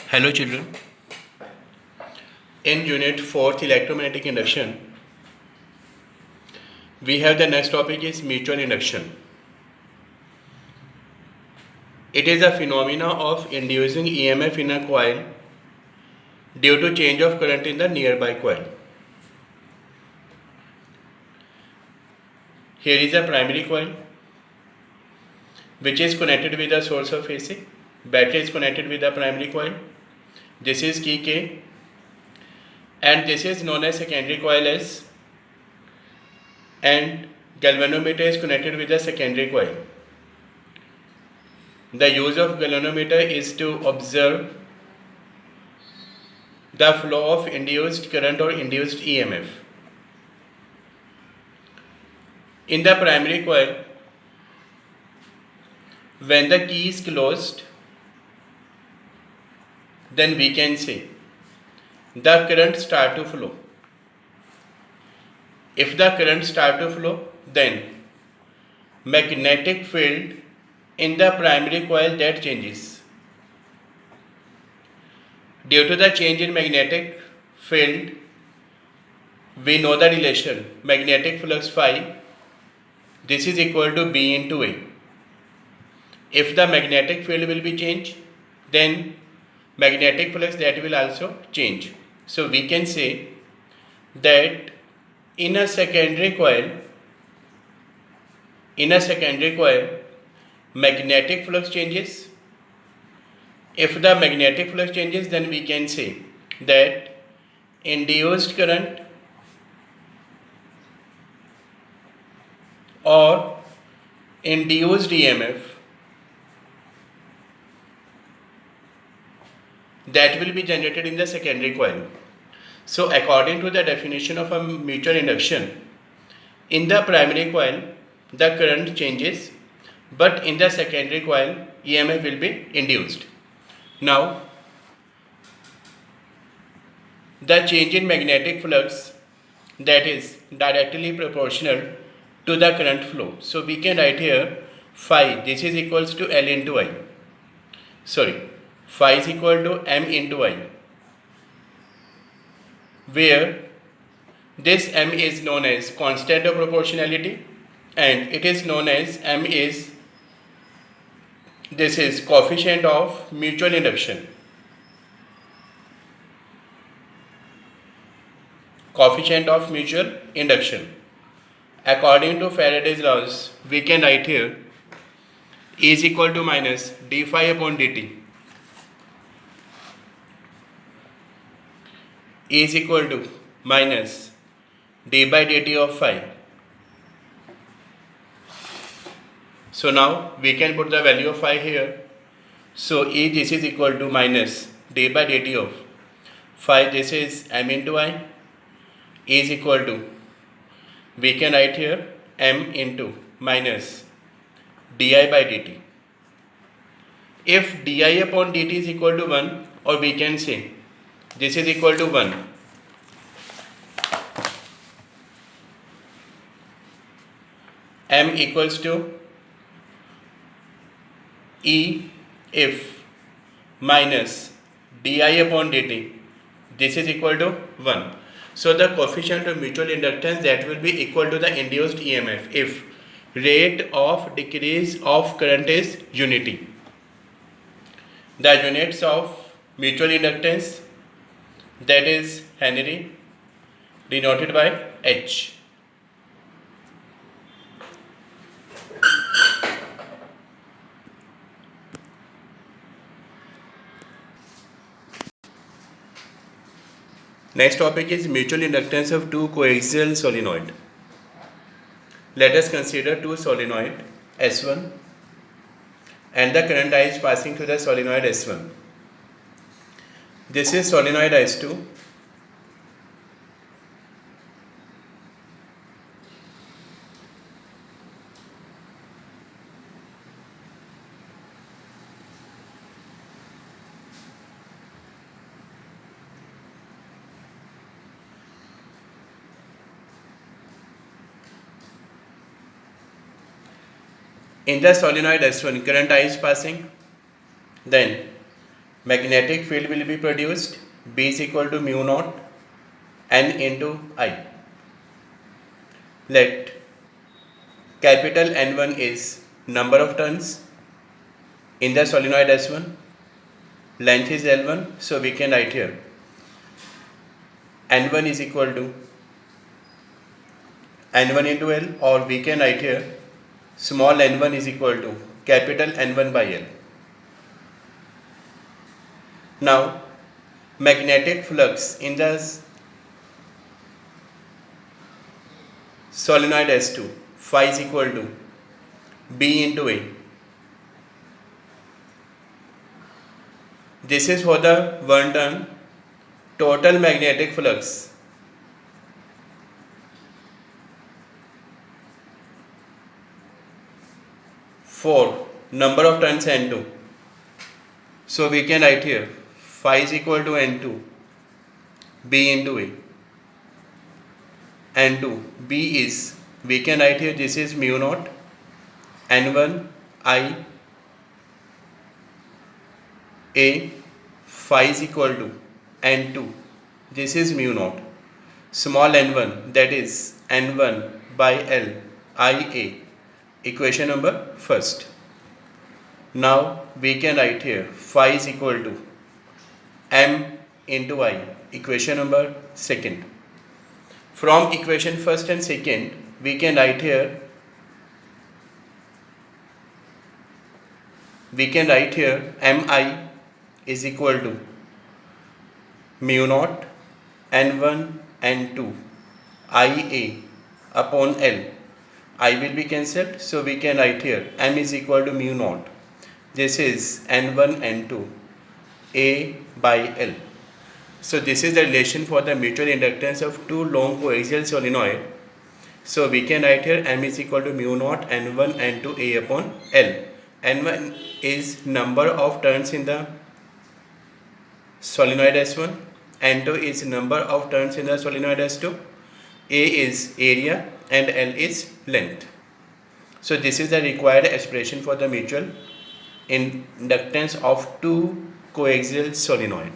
Hello children, in unit 4th electromagnetic induction, we have the next topic is mutual induction. It is a phenomena of inducing EMF in a coil due to change of current in the nearby coil. Here is a primary coil which is connected with the source of AC. Battery is connected with the primary coil. This is key K and this is known as secondary coil S, and galvanometer is connected with the secondary coil. The use of galvanometer is to observe the flow of induced current or induced EMF. In the primary coil, when the key is closed, then we can say the current start to flow. If the current start to flow, then magnetic field in the primary coil that changes. Due to the change in magnetic field, we know the relation magnetic flux phi. This is equal to B into A. If the magnetic field will be changed, then magnetic flux that will also change. So we can say that in a secondary coil, magnetic flux changes. If the magnetic flux changes, then we can say that induced current or induced EMF that will be generated in the secondary coil. So according to the definition of a mutual induction, in the primary coil the current changes, but in the secondary coil EMF will be induced. Now the change in magnetic flux, that is directly proportional to the current flow. So we can write here phi, this is equals to L into I. Phi is equal to M into I, where this M is known as constant of proportionality and it is known as this is coefficient of mutual induction. Coefficient of mutual induction. According to Faraday's laws, we can write here E is equal to minus d phi upon dt. E is equal to minus d by dt of phi. So now we can put the value of phi here. So E, this is equal to minus d by dt of phi, this is M into I. E is equal to, we can write here M into minus di by dt. If di upon dt is equal to 1, or we can say this is equal to 1, M equals to E if minus di upon dt, this is equal to 1. So the coefficient of mutual inductance that will be equal to the induced EMF if rate of decrease of current is unity. The units of mutual inductance, that is Henry, denoted by H. Next topic is mutual inductance of two coaxial solenoid. Let us consider two solenoid S1 and the current I is passing through the solenoid S1. This is solenoid S2. In the solenoid S1, current I is passing. Then magnetic field will be produced. B is equal to mu naught N into I. Let capital N1 is number of turns in the solenoid S1, length is L1, so we can write here N1 is equal to N1 into L, or we can write here small n1 is equal to capital N1 by L. Now, magnetic flux in the solenoid S2, phi is equal to B into A. This is for the one turn. Total magnetic flux for number of turns N2. So we can write here phi is equal to N2 B into A. N2 B is, we can write here, this is mu naught N1 I A. Phi is equal to N2, this is mu naught small n1, that is N1 by L IA. Equation number first. Now we can write here phi is equal to M into I. Equation number second. From equation first and second, we can write here Mi is equal to mu naught N1 N2 IA upon L. I will be cancelled, so we can write here M is equal to mu naught. This is N1 N2 A by L. So this is the relation for the mutual inductance of two long coaxial solenoid. So we can write here M is equal to mu naught N1 N2 A upon L. N1 is number of turns in the solenoid S1, N2 is number of turns in the solenoid S2, A is area and L is length. So this is the required expression for the mutual inductance of two coaxial solenoid.